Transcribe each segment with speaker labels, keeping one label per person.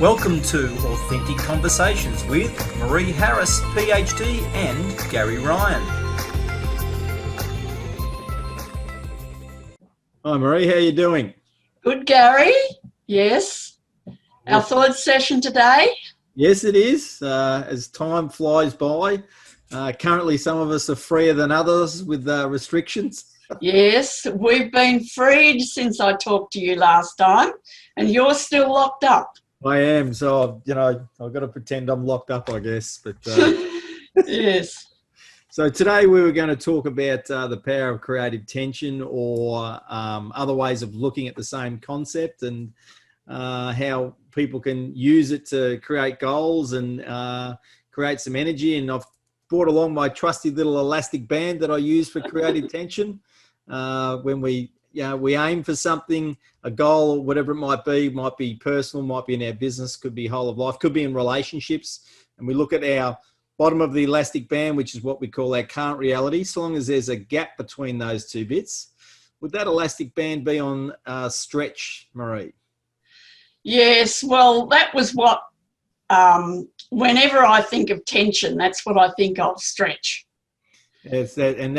Speaker 1: Welcome to Authentic Conversations with Maree Harris, PhD, and Gary Ryan. Hi Maree, how are you doing?
Speaker 2: Good, Gary. Yes. Our third session today.
Speaker 1: Yes, it is. As time flies by, currently some of us are freer than others with restrictions.
Speaker 2: Yes, we've been freed since I talked to you last time, and you're still locked up.
Speaker 1: I am, so I've got to pretend I'm locked up, I guess. But
Speaker 2: yes.
Speaker 1: So today we were going to talk about the power of creative tension, or other ways of looking at the same concept, and how people can use it to create goals and create some energy. And I've brought along my trusty little elastic band that I use for creative tension. When we aim for something, a goal or whatever it might be personal, might be in our business, could be whole of life, could be in relationships. And we look at our bottom of the elastic band, which is what we call our current reality. So long as there's a gap between those two bits, would that elastic band be on stretch, Maree?
Speaker 2: Yes, well, that was what, whenever I think of tension, that's what I think of, stretch.
Speaker 1: It's that, and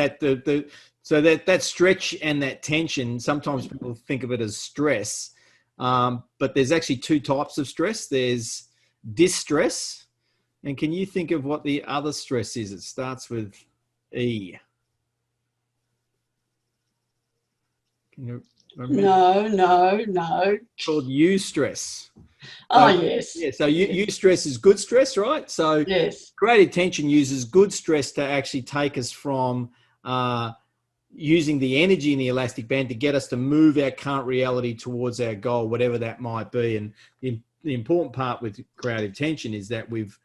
Speaker 1: so that stretch and that tension, sometimes people think of it as stress, but there's actually two types of stress. There's distress, and can you think of what the other stress is? It starts with E. Can you remember?
Speaker 2: No.
Speaker 1: Called eustress.
Speaker 2: Oh, yes.
Speaker 1: Yeah, so eustress is good stress, right? So
Speaker 2: yes.
Speaker 1: Creative tension uses good stress to actually take us from using the energy in the elastic band to get us to move our current reality towards our goal, whatever that might be. And the important part with creative tension is that we've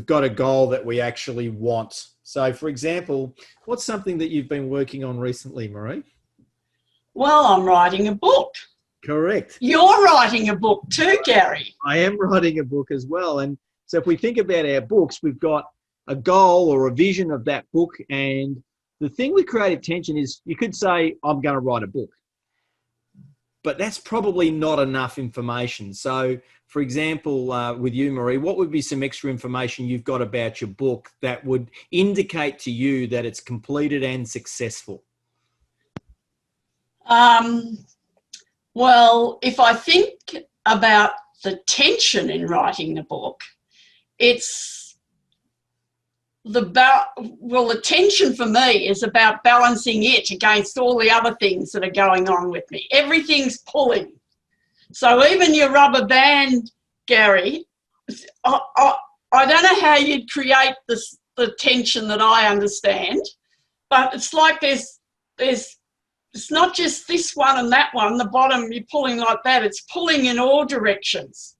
Speaker 1: got a goal that we actually want. So, for example, what's something that you've been working on recently, Maree?
Speaker 2: Well, I'm writing a book.
Speaker 1: Correct.
Speaker 2: You're writing a book too, Gary.
Speaker 1: I am writing a book as well. And so if we think about our books, we've got a goal or a vision of that book. And the thing with creative tension is you could say, I'm going to write a book. But that's probably not enough information. So, for example, with you, Maree, what would be some extra information you've got about your book that would indicate to you that it's completed and successful?
Speaker 2: Well, if I think about the tension in writing the book, it's the tension for me is about balancing it against all the other things that are going on with me. Everything's pulling. So even your rubber band, Gary, I don't know how you'd create the tension that I understand, but it's like it's not just this one and that one, the bottom, you're pulling like that. It's pulling in all directions.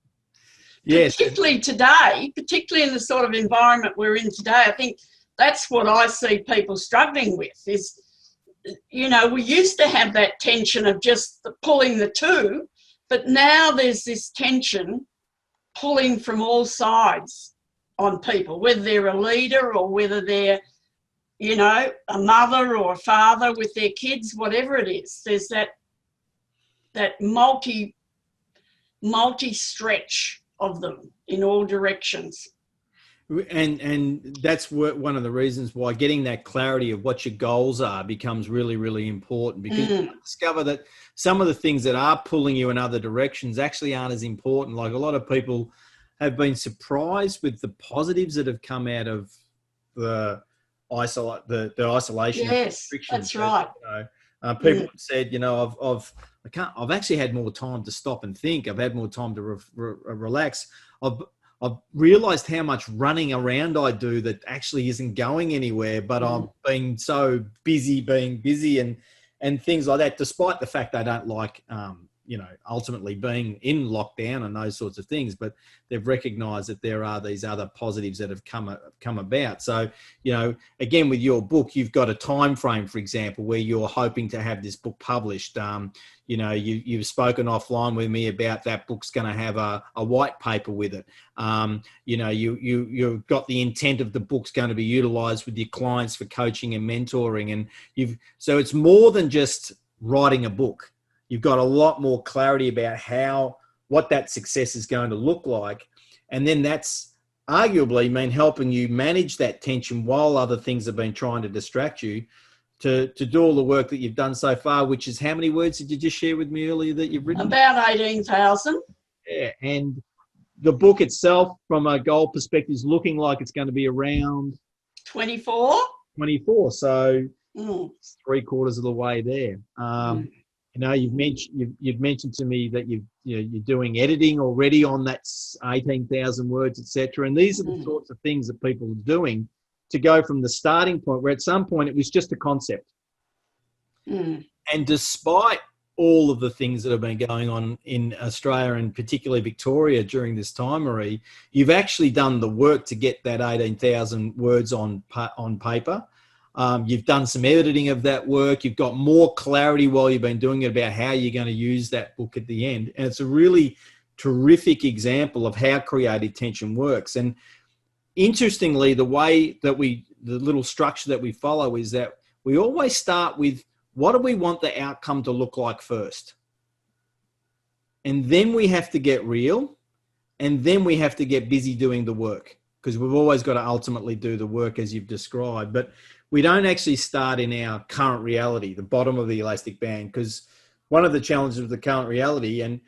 Speaker 2: Yes. Particularly today, particularly in the sort of environment we're in today, I think that's what I see people struggling with is, we used to have that tension of just pulling the two, but now there's this tension pulling from all sides on people, whether they're a leader or whether they're a mother or a father with their kids, whatever it is. There's that multi-stretch of them in all directions.
Speaker 1: And that's one of the reasons why getting that clarity of what your goals are becomes really, really important, because you discover that some of the things that are pulling you in other directions actually aren't as important. Like a lot of people have been surprised with the positives that have come out of the isolation.
Speaker 2: Yes, that's right.
Speaker 1: People have said, I've actually had more time to stop and think. I've had more time to relax. I've realized how much running around I do that actually isn't going anywhere, but I've been so busy being busy and things like that, despite the fact I don't like, ultimately being in lockdown and those sorts of things, but they've recognized that there are these other positives that have come about. So, again, with your book, you've got a time frame, for example, where you're hoping to have this book published. You've spoken offline with me about that book's going to have a white paper with it. You've got the intent of the book's going to be utilized with your clients for coaching and mentoring. And so it's more than just writing a book. You've got a lot more clarity about how what that success is going to look like. And then that's arguably mean helping you manage that tension while other things have been trying to distract you to do all the work that you've done so far, which is how many words did you just share with me earlier that you've written?
Speaker 2: About 18,000.
Speaker 1: Yeah, and the book itself, from a goal perspective, is looking like it's going to be around
Speaker 2: 24.
Speaker 1: So it's 3/4 of the way there. You know, you've mentioned to me that you're doing editing already on that 18,000 words, etc. And these are the sorts of things that people are doing to go from the starting point, where at some point it was just a concept. And despite all of the things that have been going on in Australia and particularly Victoria during this time, Maree, you've actually done the work to get that 18,000 words on paper. You've done some editing of that work. You've got more clarity while you've been doing it about how you're going to use that book at the end. And it's a really terrific example of how creative tension works. And interestingly, the little structure that we follow is that we always start with, what do we want the outcome to look like first? And then we have to get real, and then we have to get busy doing the work, because we've always got to ultimately do the work as you've described. But we don't actually start in our current reality, the bottom of the elastic band, because one of the challenges of the current reality, and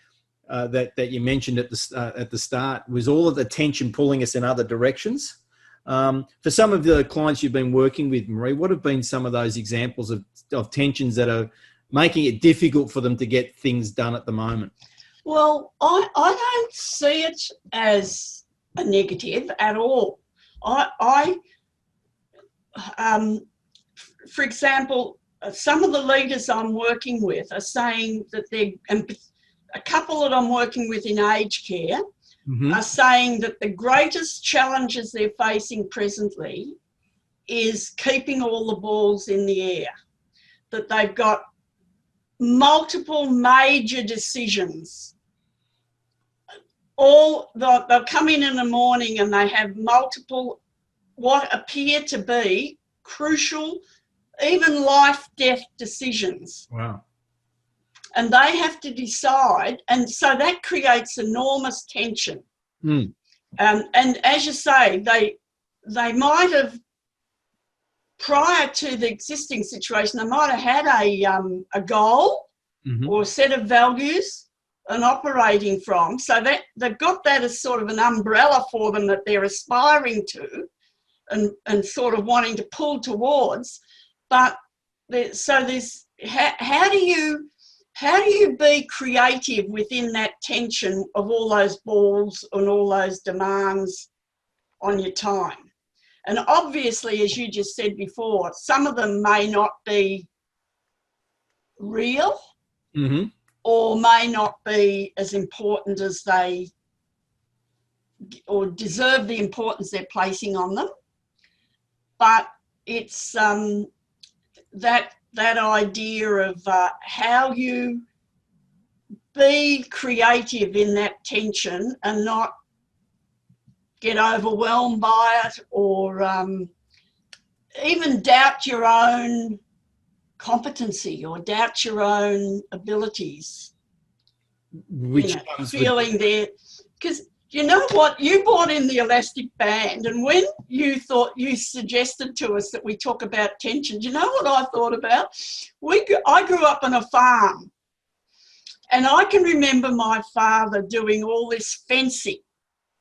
Speaker 1: that you mentioned at the start, was all of the tension pulling us in other directions. For some of the clients you've been working with, Maree, what have been some of those examples of tensions that are making it difficult for them to get things done at the moment?
Speaker 2: Well, I don't see it as a negative at all. For example, some of the leaders I'm working with are saying that and a couple that I'm working with in aged care are saying that the greatest challenges they're facing presently is keeping all the balls in the air, that they've got multiple major decisions. They'll come in the morning and they have multiple what appear to be crucial, even life-death decisions.
Speaker 1: Wow.
Speaker 2: And they have to decide, and so that creates enormous tension. And as you say, they might have, prior to the existing situation, they might have had a goal or a set of values and operating from, so that they've got that as sort of an umbrella for them that they're aspiring to and sort of wanting to pull towards. But how do you be creative within that tension of all those balls and all those demands on your time? And obviously, as you just said before, some of them may not be real or may not be as important as they, or deserve the importance they're placing on them. But it's that idea of how you be creative in that tension and not get overwhelmed by it, or even doubt your own competency or doubt your own abilities.
Speaker 1: Which
Speaker 2: feeling there, because you know what, you brought in the elastic band, and when you suggested to us that we talk about tension, do you know what I thought about? I grew up on a farm, and I can remember my father doing all this fencing.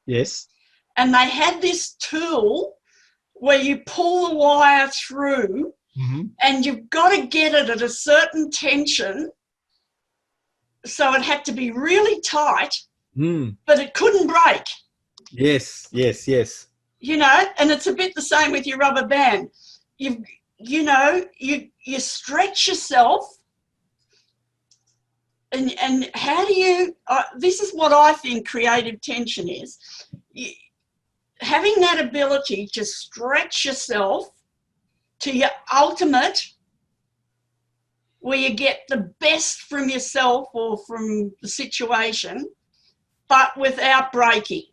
Speaker 1: Yes.
Speaker 2: And they had this tool where you pull the wire through, and you've got to get it at a certain tension, so it had to be really tight, but it couldn't break.
Speaker 1: Yes.
Speaker 2: You know, and it's a bit the same with your rubber band. You stretch yourself, and how do you? This is what I think creative tension is. Having that ability to stretch yourself to your ultimate, where you get the best from yourself or from the situation, but without breaking.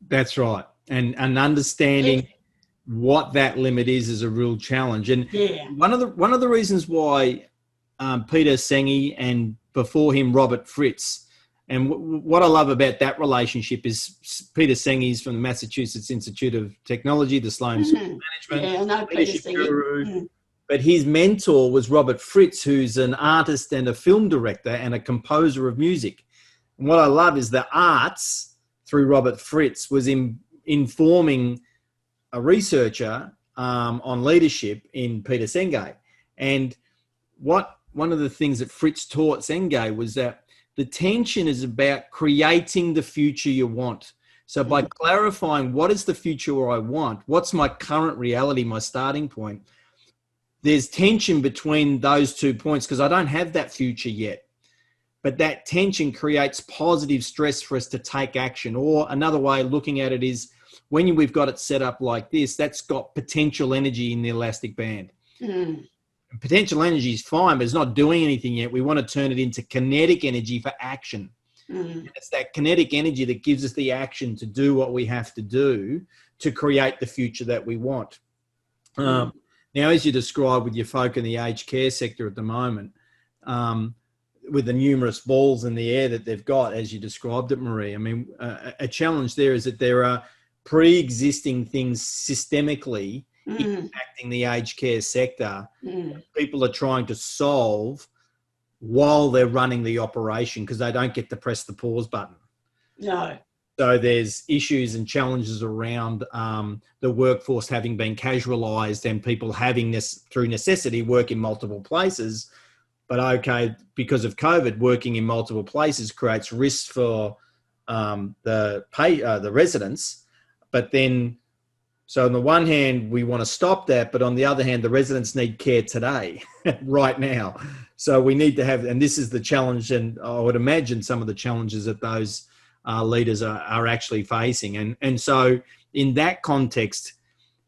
Speaker 1: That's right. And understanding what that limit is a real challenge. And one of the reasons why Peter Senge and before him Robert Fritz And what I love about that relationship is Peter Sengi's from the Massachusetts Institute of Technology, the Sloan School of Management,
Speaker 2: Yeah, I know Peter Sengi.
Speaker 1: guru. But his mentor was Robert Fritz, who's an artist and a film director and a composer of music. And what I love is the arts through Robert Fritz was informing a researcher on leadership in Peter Senge. And one of the things that Fritz taught Senge was that the tension is about creating the future you want. So by clarifying what is the future I want, what's my current reality, my starting point, there's tension between those 2 points because I don't have that future yet. But that tension creates positive stress for us to take action. Or another way of looking at it is when we've got it set up like this, that's got potential energy in the elastic band. Potential energy is fine, but it's not doing anything yet. We want to turn it into kinetic energy for action. It's that kinetic energy that gives us the action to do what we have to do to create the future that we want. Now, as you described with your folk in the aged care sector at the moment, with the numerous balls in the air that they've got, as you described it, Maree, I mean, a challenge there is that there are pre-existing things systemically impacting the aged care sector. People are trying to solve while they're running the operation because they don't get to press the pause button.
Speaker 2: No.
Speaker 1: So there's issues and challenges around the workforce having been casualised and people having this through necessity work in multiple places. But okay, because of COVID, working in multiple places creates risks for the residents. But then, so on the one hand, we want to stop that, but on the other hand, the residents need care today, right now. So we need to have, and this is the challenge, and I would imagine some of the challenges that those leaders are actually facing. And so in that context,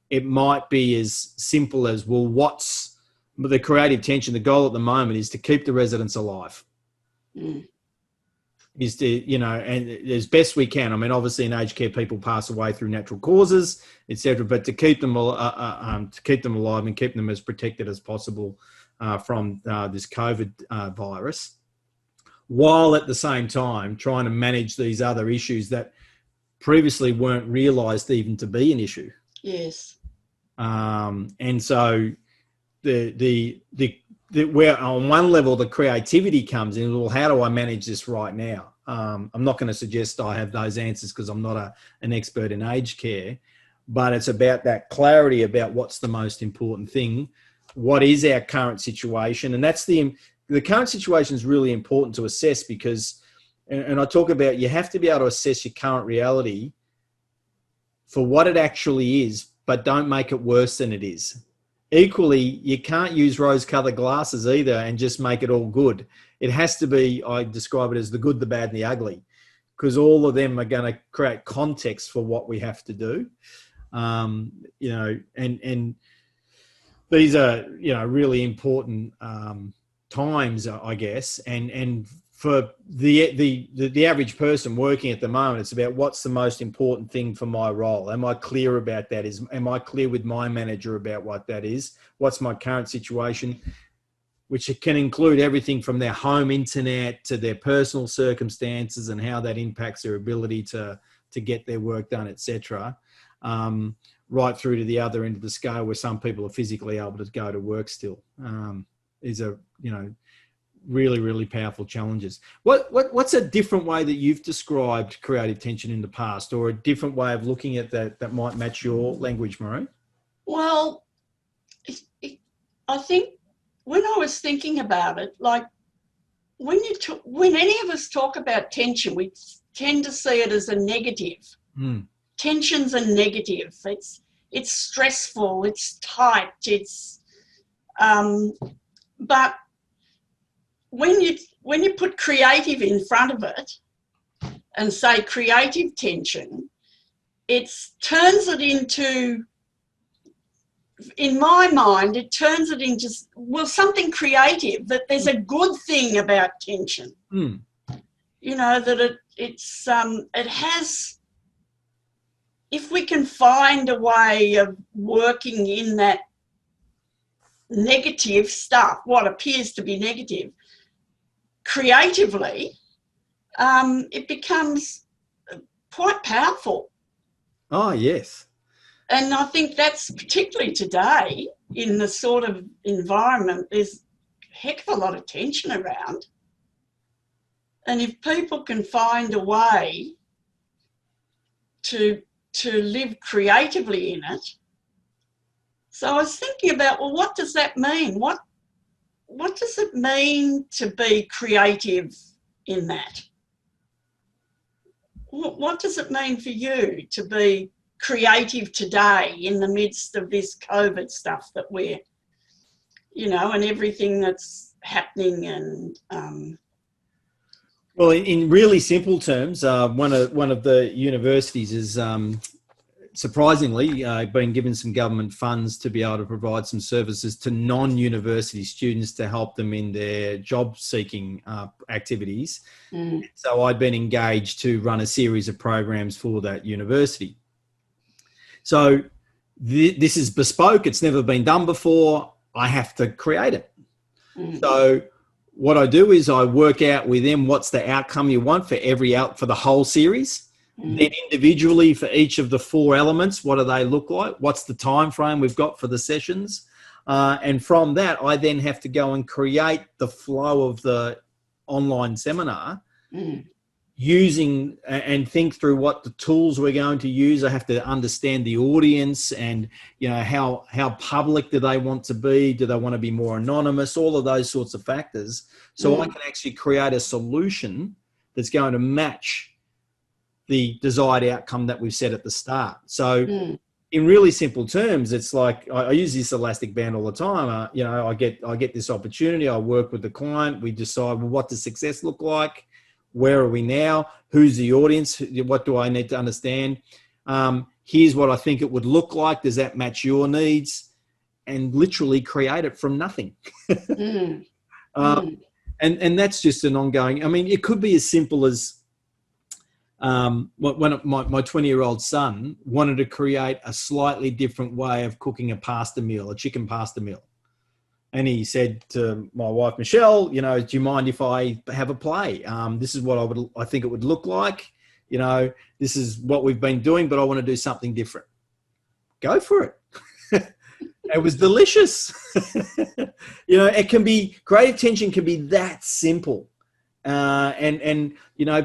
Speaker 1: it might be as simple as, well, what's the creative tension? The goal at the moment is to keep the residents alive. Is to, you know, and as best we can. I mean, obviously in aged care, people pass away through natural causes, etc. But to keep them alive and keep them as protected as possible from this COVID virus, while at the same time trying to manage these other issues that previously weren't realised even to be an issue.
Speaker 2: Yes.
Speaker 1: And so where on one level the creativity comes in, well, how do I manage this right now? I'm not going to suggest I have those answers because I'm not an expert in aged care, but it's about that clarity about what's the most important thing. What is our current situation? And that's the current situation is really important to assess because, and I talk about, you have to be able to assess your current reality for what it actually is, but don't make it worse than it is. Equally, you can't use rose-colored glasses either and just make it all good. It has to be, I describe it as the good, the bad, and the ugly, because all of them are going to create context for what we have to do. You know, and these are, you know, really important times, I guess, and for the average person working at the moment, it's about what's the most important thing for my role. Am I clear about that? Am I clear with my manager about what that is? What's my current situation? Which can include everything from their home internet to their personal circumstances and how that impacts their ability to get their work done, etc. Right through to the other end of the scale where some people are physically able to go to work still. These are, you know, really, really powerful challenges. What's a different way that you've described creative tension in the past, or a different way of looking at that might match your language, Maree?
Speaker 2: Well, I think when I was thinking about it, like when any of us talk about tension, we tend to see it as a negative. Tension's a negative. It's stressful. It's tight. But when you put creative in front of it and say creative tension, it turns it into, in my mind, it turns it into, well, something creative, that there's a good thing about tension. You know, that it has, if we can find a way of working in that negative stuff, what appears to be negative, creatively, it becomes quite powerful.
Speaker 1: Oh, yes.
Speaker 2: And I think that's particularly today in the sort of environment, there's a heck of a lot of tension around. And if people can find a way to live creatively in it. So I was thinking about, well, what does that mean? What does it mean to be creative in that? What does it mean for you to be creative today in the midst of this COVID stuff that we're, and everything that's happening? And
Speaker 1: well, in really simple terms, one of the universities is surprisingly been given some government funds to be able to provide some services to non-university students to help them in their job seeking activities. So I'd been engaged to run a series of programs for that university. So this is bespoke. It's never been done before. I have to create it. So what I do is I work out with them what's the outcome you want for for the whole series. Then individually for each of the 4 elements, what do they look like? What's the time frame we've got for the sessions? And from that, I then have to go and create the flow of the online seminar using and think through what the tools we're going to use. I have to understand the audience and, how public do they want to be? Do they want to be more anonymous? All of those sorts of factors. So I can actually create a solution that's going to match the desired outcome that we've set at the start. So in really simple terms, it's like I use this elastic band all the time. I get this opportunity. I work with the client. We decide, well, what does success look like? Where are we now? Who's the audience? What do I need to understand? Here's what I think it would look like. Does that match your needs? And literally create it from nothing. And that's just an ongoing. I mean, it could be as simple as when my 20-year-old son wanted to create a slightly different way of cooking a pasta meal, a chicken pasta meal. And he said to my wife, Michelle, do you mind if I have a play? This is what I think it would look like. This is what we've been doing, but I want to do something different. Go for it. It was delicious. It can be, creative tension can be that simple. And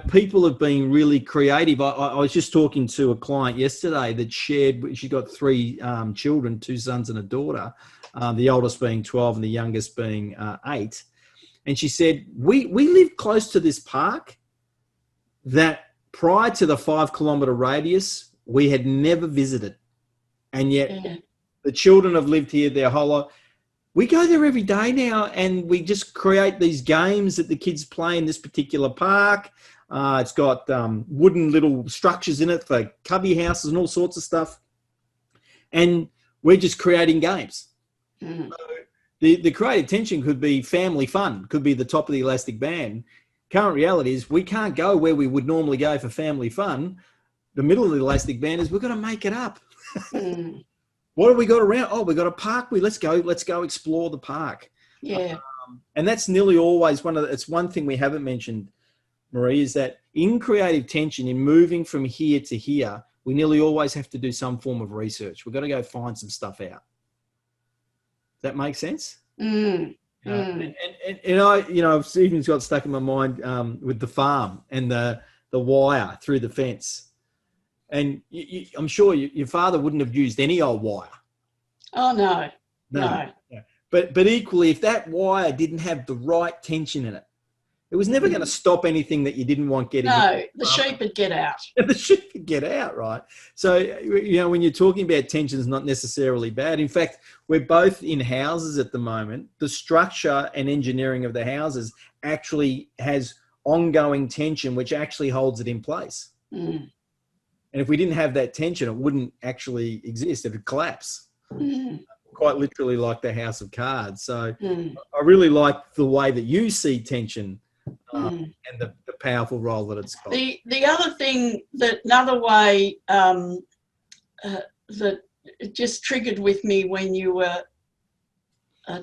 Speaker 1: people have been really creative. I was just talking to a client yesterday that shared, she's got 3 children, 2 sons and a daughter, the oldest being 12 and the youngest being 8. And she said, we live close to this park that prior to the 5-kilometre radius, we had never visited. And yet the children have lived here their whole life. We go there every day now and we just create these games that the kids play in this particular park. It's got wooden little structures in it for cubby houses and all sorts of stuff. And we're just creating games. So the creative tension could be family fun, could be the top of the elastic band. Current reality is we can't go where we would normally go for family fun. The middle of the elastic band is we've got to make it up. What have we got around? Oh, we've got a park. Let's go explore the park.
Speaker 2: Yeah.
Speaker 1: And that's nearly always it's one thing we haven't mentioned, Maree, is that in creative tension, in moving from here to here, we nearly always have to do some form of research. We've got to go find some stuff out. Does that make sense? And I've even got stuck in my mind with the farm and the wire through the fence. And I'm sure your father wouldn't have used any old wire.
Speaker 2: Oh, no.
Speaker 1: But equally, if that wire didn't have the right tension in it, it was never going to stop anything that you didn't want getting.
Speaker 2: No, the sheep would get out.
Speaker 1: The sheep would get out, right? So, when you're talking about tension, is not necessarily bad. In fact, we're both in houses at the moment. The structure and engineering of the houses actually has ongoing tension, which actually holds it in place. And if we didn't have that tension, it wouldn't actually exist. It would collapse. Quite literally like the house of cards. So I really like the way that you see tension and the powerful role that it's got.
Speaker 2: The other thing, another way that it just triggered with me when you were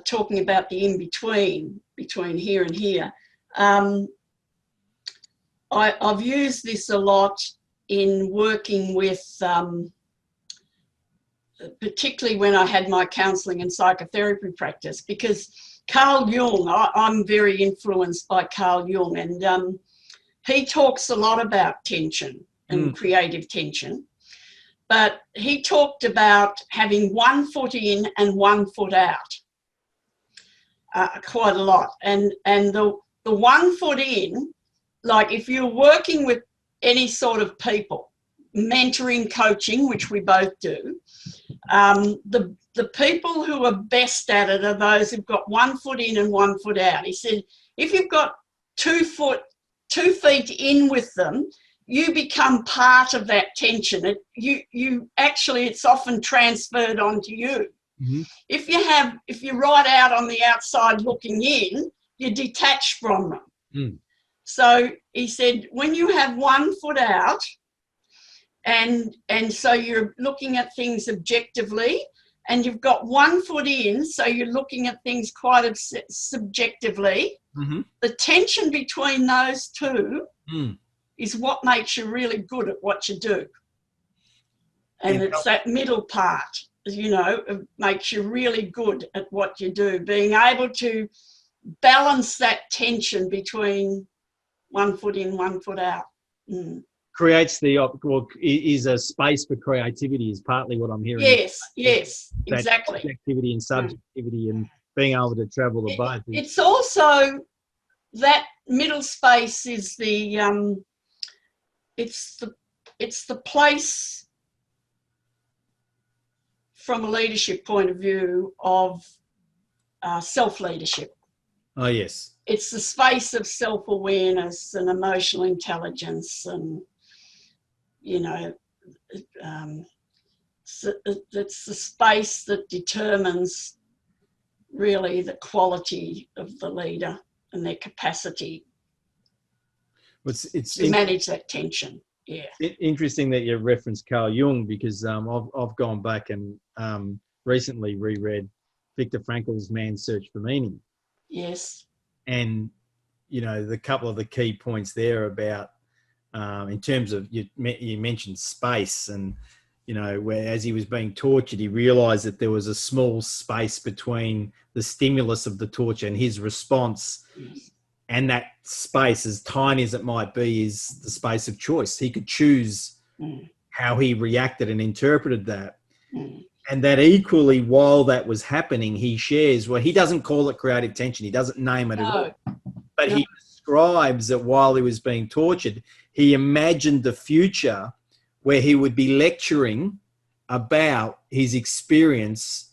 Speaker 2: talking about the in-between, between here and here, I've used this a lot in working with, particularly when I had my counselling and psychotherapy practice, because Carl Jung, I'm very influenced by Carl Jung, and he talks a lot about tension and creative tension, but he talked about having 1 foot in and 1 foot out quite a lot. And the 1 foot in, like if you're working with any sort of people, mentoring, coaching, which we both do, the people who are best at it are those who've got 1 foot in and 1 foot out. He said, if you've got 2 feet in with them, you become part of that tension. It's often transferred onto you.
Speaker 1: Mm-hmm.
Speaker 2: If you're right out on the outside looking in, you're detached from them.
Speaker 1: Mm.
Speaker 2: So he said, when you have 1 foot out, and so you're looking at things objectively, and you've got 1 foot in, so you're looking at things quite subjectively,
Speaker 1: mm-hmm.
Speaker 2: the tension between those two is what makes you really good at what you do. And it's that middle part, it makes you really good at what you do, being able to balance that tension between 1 foot in, 1 foot out.
Speaker 1: Creates is a space for creativity is partly what I'm hearing.
Speaker 2: Yes, exactly.
Speaker 1: Objectivity and subjectivity and being able to travel the both.
Speaker 2: It's also that middle space is it's the place from a leadership point of view of self-leadership.
Speaker 1: Oh, yes.
Speaker 2: It's the space of self-awareness and emotional intelligence, and it's the space that determines really the quality of the leader and their capacity to manage that tension. Yeah.
Speaker 1: Interesting that you referenced Carl Jung, because I've gone back and recently reread Viktor Frankl's Man's Search for Meaning.
Speaker 2: Yes.
Speaker 1: And, the couple of the key points there about, in terms of, you mentioned space, and, where as he was being tortured, he realized that there was a small space between the stimulus of the torture and his response.
Speaker 2: Yes.
Speaker 1: And that space, as tiny as it might be, is the space of choice. He could choose how he reacted and interpreted that. And that equally, while that was happening, he shares, he doesn't call it creative tension. He doesn't name it at all. But he describes that while he was being tortured, he imagined the future where he would be lecturing about his experience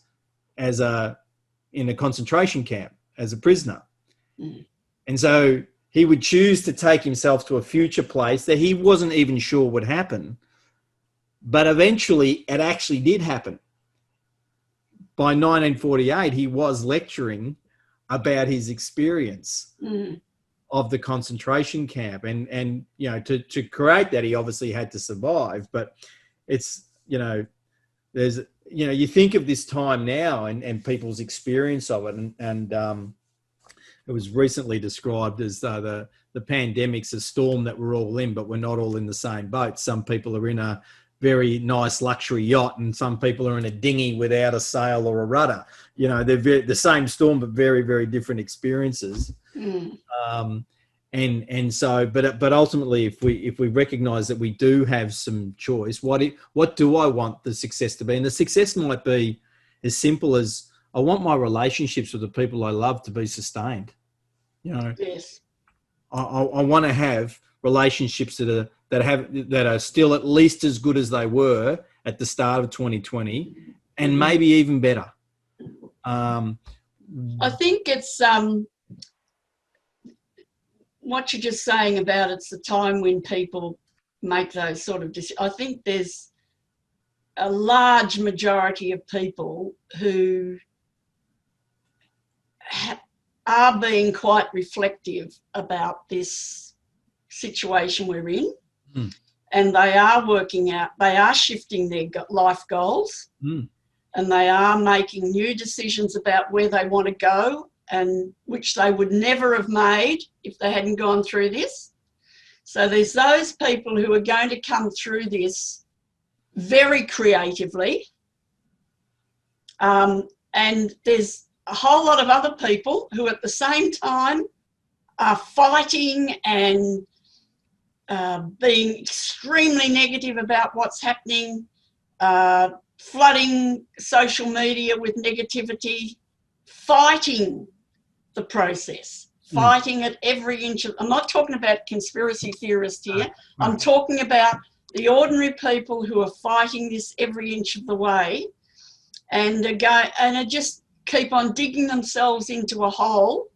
Speaker 1: in a concentration camp as a prisoner. And so he would choose to take himself to a future place that he wasn't even sure would happen. But eventually it actually did happen. By 1948, he was lecturing about his experience of the concentration camp. And to create that, he obviously had to survive. But it's, there's, you think of this time now and people's experience of it. And it was recently described as the pandemic's a storm that we're all in, but we're not all in the same boat. Some people are in a very nice luxury yacht, and some people are in a dinghy without a sail or a rudder. They're the same storm, but very, very different experiences. And so, but ultimately, if we recognise that we do have some choice, what do I want the success to be? And the success might be as simple as, I want my relationships with the people I love to be sustained.
Speaker 2: Yes.
Speaker 1: I want to have relationships that are still at least as good as they were at the start of 2020, and maybe even better.
Speaker 2: I think it's what you're just saying about it's the time when people make those sort of decisions. I think there's a large majority of people who are being quite reflective about this situation we're in, and they are working out, they are shifting their life goals, and they are making new decisions about where they want to go, and which they would never have made if they hadn't gone through this. So there's those people who are going to come through this very creatively, and there's a whole lot of other people who at the same time are fighting and being extremely negative about what's happening, flooding social media with negativity, fighting the process, fighting at every inch of, I'm not talking about conspiracy theorists here, I'm talking about the ordinary people who are fighting this every inch of the way, and are just keep on digging themselves into a hole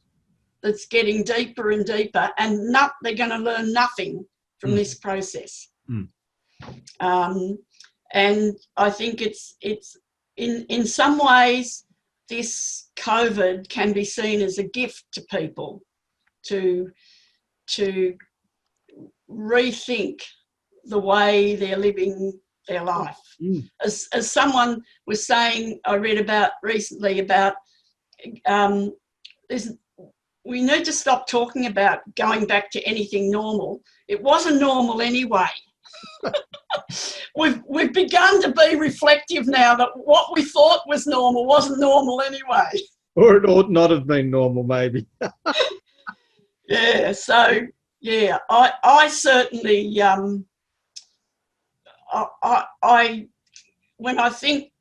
Speaker 2: that's getting deeper and deeper, and they're going to learn nothing from this process. And I think it's in some ways, this COVID can be seen as a gift to people to rethink the way they're living their life. As someone was saying, I read about recently about we need to stop talking about going back to anything normal. It wasn't normal anyway. We've begun to be reflective now that what we thought was normal wasn't normal anyway.
Speaker 1: Or it ought not have been normal, maybe.
Speaker 2: Yeah, so, yeah, I certainly, when I think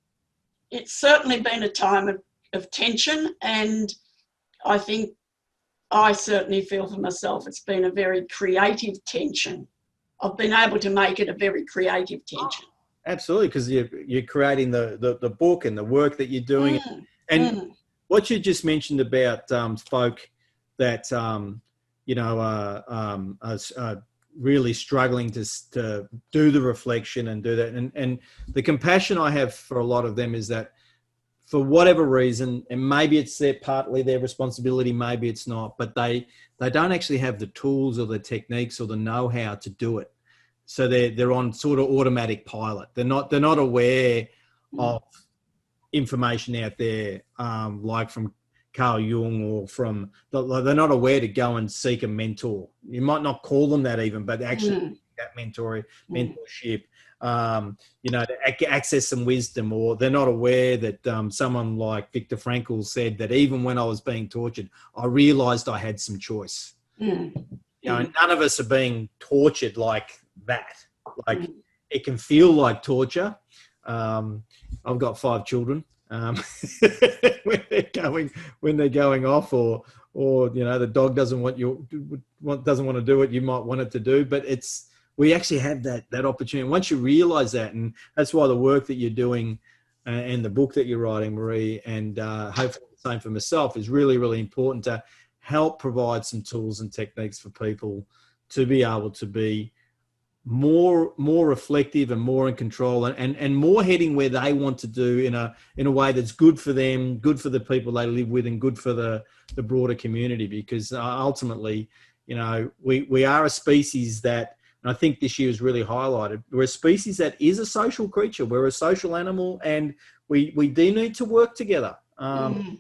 Speaker 2: it's certainly been a time of tension, and I think I certainly feel for myself it's been a very creative tension. I've been able to make it a very creative tension.
Speaker 1: Absolutely, because you're creating the book and the work that you're doing. And what you just mentioned about folk that, are really struggling to do the reflection and do that. And the compassion I have for a lot of them is that for whatever reason, and maybe it's partly their responsibility, maybe it's not, but they don't actually have the tools or the techniques or the know-how to do it. So they're on sort of automatic pilot. They're not aware of information out there, like from Carl Jung or from, they're not aware to go and seek a mentor. You might not call them that even, but actually that mentorship, to access some wisdom, or they're not aware that someone like Viktor Frankl said that even when I was being tortured, I realized I had some choice. None of us are being tortured like that. Like it can feel like torture. I've got 5 children. When they're going off, or the dog doesn't want to do what you might want it to do, but we actually have that opportunity. Once you realize that, and that's why the work that you're doing and the book that you're writing, Maree, and hopefully the same for myself, is really, really important to help provide some tools and techniques for people to be able to be more reflective and more in control, and more heading where they want to do in a way that's good for them, good for the people they live with, and good for the broader community. Because ultimately, we are a species that, and I think this year is really highlighted, we're a species that is a social creature. We're a social animal, and we do need to work together. And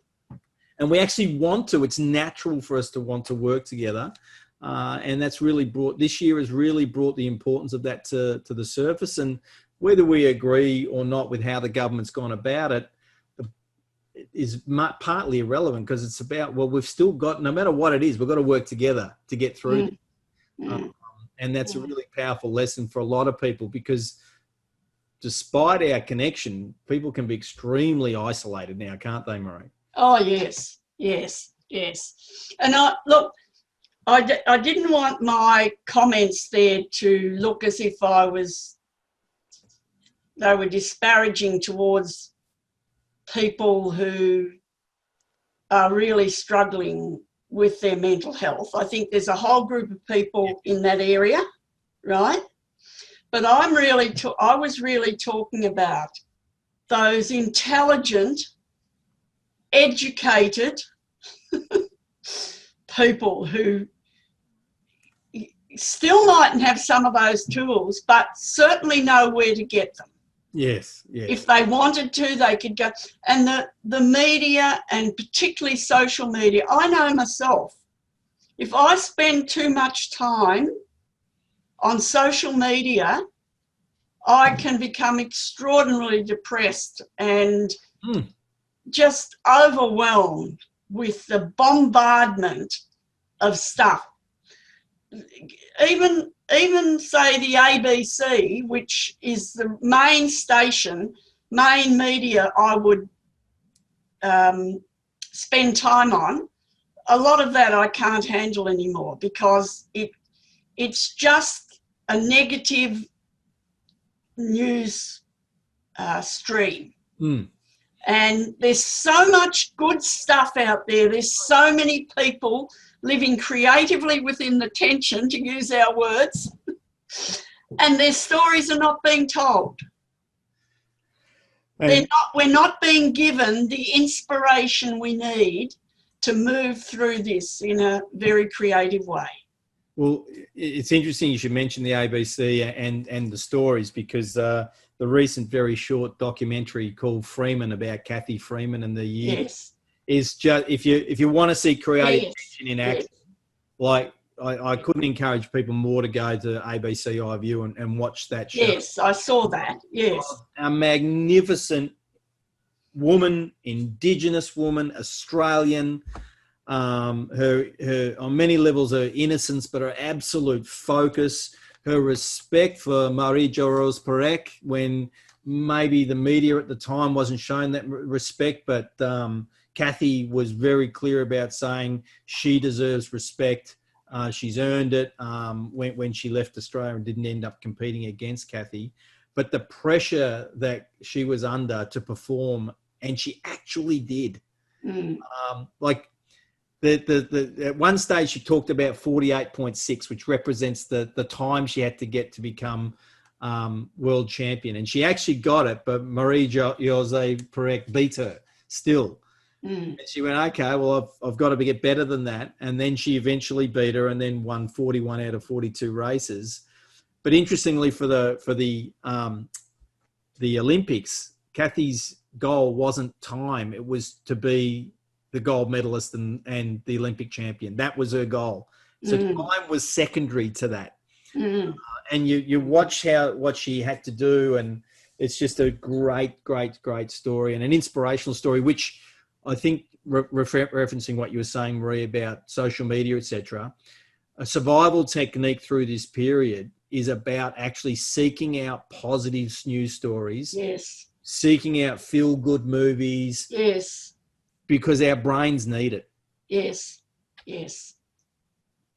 Speaker 1: we actually want to. It's natural for us to want to work together. And that's really this year has really brought the importance of that to the surface. And whether we agree or not with how the government's gone about it is partly irrelevant, because it's about, we've still got, no matter what it is, we've got to work together to get through this. And that's a really powerful lesson for a lot of people, because despite our connection, people can be extremely isolated now, can't they, Maree?
Speaker 2: Oh, yes. And I didn't want my comments there to look as if they were disparaging towards people who are really struggling with their mental health. I think there's a whole group of people in that area, right? But I was really talking about those intelligent, educated people who still mightn't have some of those tools, but certainly know where to get them.
Speaker 1: Yes.
Speaker 2: If they wanted to, they could go. And the media, and particularly social media, I know myself, if I spend too much time on social media, I can become extraordinarily depressed and just overwhelmed with the bombardment of stuff. Even say the ABC, which is the main station, main media I would spend time on, a lot of that I can't handle anymore because it's just a negative news stream. And there's so much good stuff out there. There's so many people living creatively within the tension, to use our words, and their stories are not being told. We're not being given the inspiration we need to move through this in a very creative way.
Speaker 1: Well, it's interesting you should mention the ABC and the stories, because the recent very short documentary called Freeman about Kathy Freeman and the years is just, if you want to see creative action in action, like I couldn't encourage people more to go to ABC iView and watch that show.
Speaker 2: Yes, I saw that. Yes,
Speaker 1: a magnificent woman, Indigenous woman, Australian. Her on many levels, her innocence, but her absolute focus, her respect for Maree Perek, when maybe the media at the time wasn't showing that respect, but Kathy was very clear about saying she deserves respect. She's earned it when she left Australia and didn't end up competing against Kathy. But the pressure that she was under to perform, and she actually did. Like at one stage she talked about 48.6, which represents the time she had to get to become world champion. And she actually got it, but Maree Perek beat her still. And she went, okay, well, I've got to get better than that. And then she eventually beat her and then won 41 out of 42 races. But interestingly, for the Olympics, Kathy's goal wasn't time. It was to be the gold medalist and the Olympic champion. That was her goal. So time was secondary to that. And you watch what she had to do, and it's just a great, great, great story and an inspirational story, which I think, referencing what you were saying, Maree, about social media, etc., a survival technique through this period is about actually seeking out positive news stories.
Speaker 2: Yes. Seeking
Speaker 1: out feel-good movies.
Speaker 2: Yes.
Speaker 1: Because our brains need it.
Speaker 2: Yes. Yes.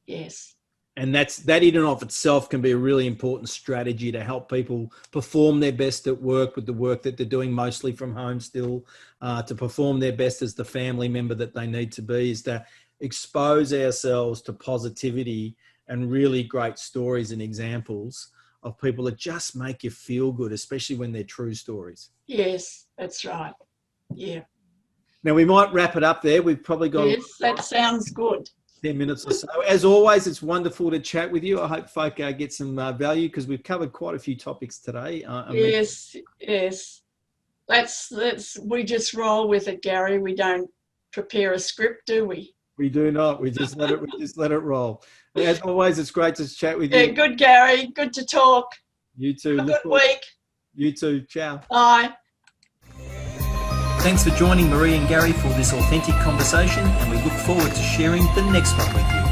Speaker 2: Yes.
Speaker 1: And that in and of itself can be a really important strategy to help people perform their best at work with the work that they're doing mostly from home still, to perform their best as the family member that they need to be, is to expose ourselves to positivity and really great stories and examples of people that just make you feel good, especially when they're true stories.
Speaker 2: Yes, that's right. Yeah.
Speaker 1: Now, we might wrap it up there. We've probably got...
Speaker 2: Yes, that sounds good.
Speaker 1: 10 minutes or so. As always, it's wonderful to chat with you. I hope folk get some value, because we've covered quite a few topics today.
Speaker 2: Yes. We just roll with it, Gary. We don't prepare a script, do we?
Speaker 1: We do not. We just let it roll. As always, it's great to chat with you.
Speaker 2: Yeah, good, Gary. Good to talk.
Speaker 1: You too.
Speaker 2: Have a good week.
Speaker 1: You too. Ciao.
Speaker 2: Bye.
Speaker 1: Thanks for joining Maree and Gary for this authentic conversation, and we look forward to sharing the next one with you.